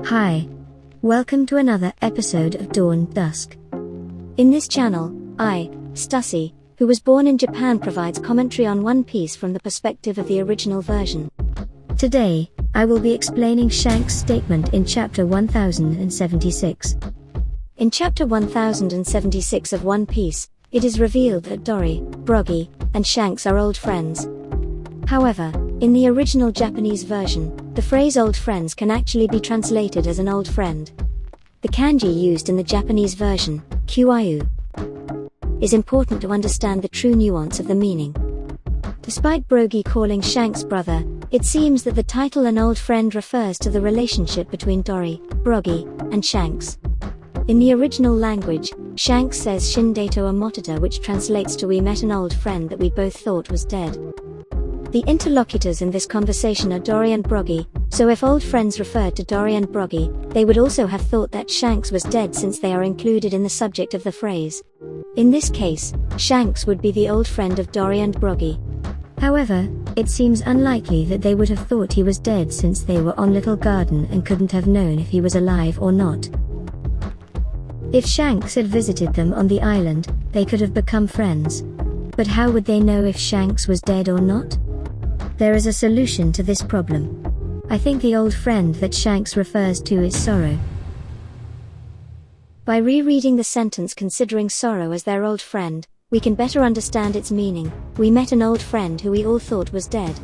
Hi. Welcome to another episode of Dawn Dusk. In this channel, I, Stussy, who was born in Japan, provides commentary on One Piece from the perspective of the original version. Today, I will be explaining Shanks' statement in chapter 1076. In chapter 1076 of One Piece, it is revealed that Dory, Broggy, and Shanks are old friends. However, in the original Japanese version, the phrase old friends can actually be translated as an old friend. The kanji used in the Japanese version, kyu, is important to understand the true nuance of the meaning. Despite Broggy calling Shanks brother, it seems that the title an old friend refers to the relationship between Dory, Broggy, and Shanks. In the original language, Shanks says Shindeto Amotata, which translates to we met an old friend that we both thought was dead. The interlocutors in this conversation are Dory and Broggy, so if old friends referred to Dory and Broggy, they would also have thought that Shanks was dead since they are included in the subject of the phrase. In this case, Shanks would be the old friend of Dory and Broggy. However, it seems unlikely that they would have thought he was dead since they were on Little Garden and couldn't have known if he was alive or not. If Shanks had visited them on the island, they could have become friends. But how would they know if Shanks was dead or not? There is a solution to this problem. I think the old friend that Shanks refers to is Sorrow. By rereading the sentence considering Sorrow as their old friend, we can better understand its meaning. We met an old friend who we all thought was dead.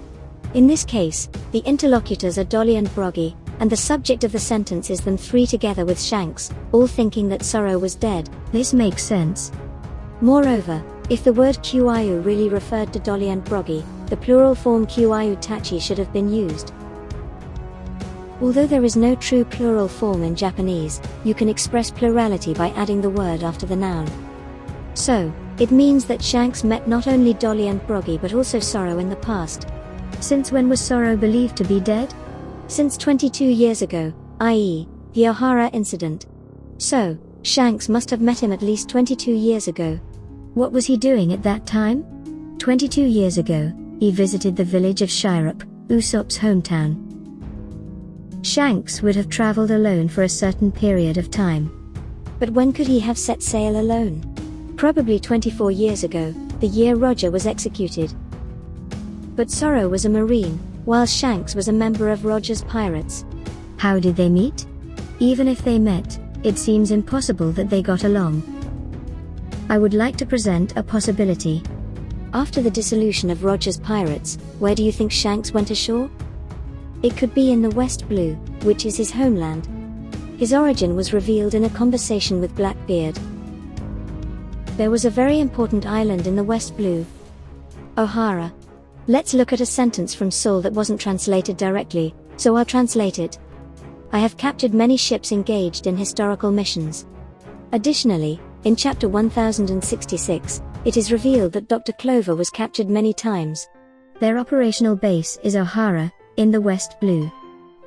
In this case, the interlocutors are Dolly and Broggy, and the subject of the sentence is them three together with Shanks, all thinking that Sorrow was dead. This makes sense. Moreover, if the word kyu really referred to Dolly and Broggy, the plural form kyu tachi should have been used. Although there is no true plural form in Japanese, you can express plurality by adding the word after the noun. So, it means that Shanks met not only Dolly and Broggy but also Sorrow in the past. Since when was Sorrow believed to be dead? Since 22 years ago, i.e., the Ohara incident. So, Shanks must have met him at least 22 years ago. What was he doing at that time? 22 years ago, he visited the village of Shirup, Usopp's hometown. Shanks would have traveled alone for a certain period of time. But when could he have set sail alone? Probably 24 years ago, the year Roger was executed. But Sorrow was a marine, while Shanks was a member of Roger's pirates. How did they meet? Even if they met, it seems impossible that they got along. I would like to present a possibility. After the dissolution of Roger's pirates, where do you think Shanks went ashore? It could be in the West Blue, which is his homeland. His origin was revealed in a conversation with Blackbeard. There was a very important island in the West Blue, Ohara. Let's look at a sentence from Saul that wasn't translated directly, so I'll translate it. I have captured many ships engaged in historical missions. Additionally, in chapter 1066, it is revealed that Dr. Clover was captured many times. Their operational base is Ohara, in the West Blue.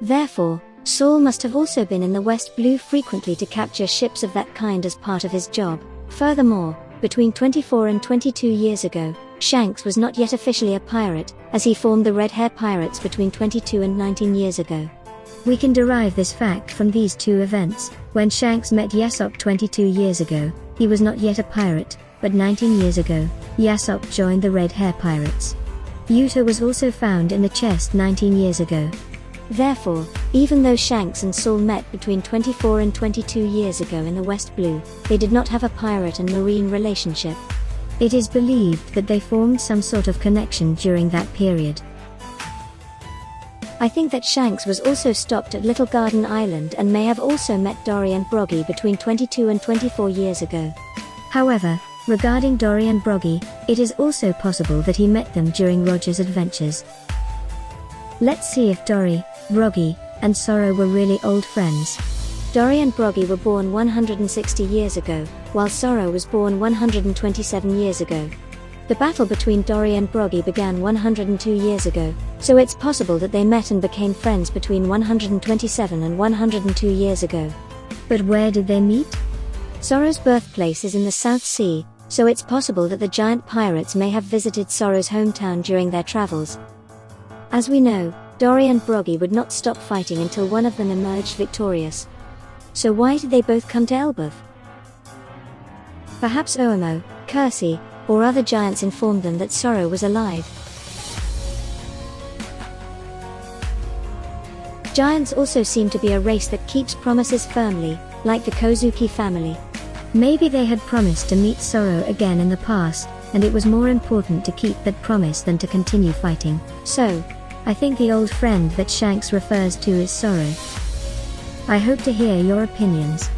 Therefore, Saul must have also been in the West Blue frequently to capture ships of that kind as part of his job. Furthermore, between 24 and 22 years ago, Shanks was not yet officially a pirate, as he formed the Red Hair Pirates between 22 and 19 years ago. We can derive this fact from these two events. When Shanks met Yasop 22 years ago, he was not yet a pirate, but 19 years ago, Yasop joined the Red Hair Pirates. Yuta was also found in the chest 19 years ago. Therefore, even though Shanks and Saul met between 24 and 22 years ago in the West Blue, they did not have a pirate and marine relationship. It is believed that they formed some sort of connection during that period. I think that Shanks was also stopped at Little Garden Island and may have also met Dory and Broggy between 22 and 24 years ago. However, regarding Dory and Broggy, it is also possible that he met them during Roger's adventures. Let's see if Dory, Broggy, and Sorrow were really old friends. Dory and Broggy were born 160 years ago, while Sorrow was born 127 years ago. The battle between Dory and Broggy began 102 years ago, so it's possible that they met and became friends between 127 and 102 years ago. But where did they meet? Sorrow's birthplace is in the South Sea, so it's possible that the giant pirates may have visited Sorrow's hometown during their travels. As we know, Dory and Broggy would not stop fighting until one of them emerged victorious. So why did they both come to Elbaf? Perhaps Oemo, Kersey, or other giants informed them that Sorrow was alive. Giants also seem to be a race that keeps promises firmly, like the Kozuki family. Maybe they had promised to meet Sorrow again in the past, and it was more important to keep that promise than to continue fighting. So, I think the old friend that Shanks refers to is Sorrow. I hope to hear your opinions.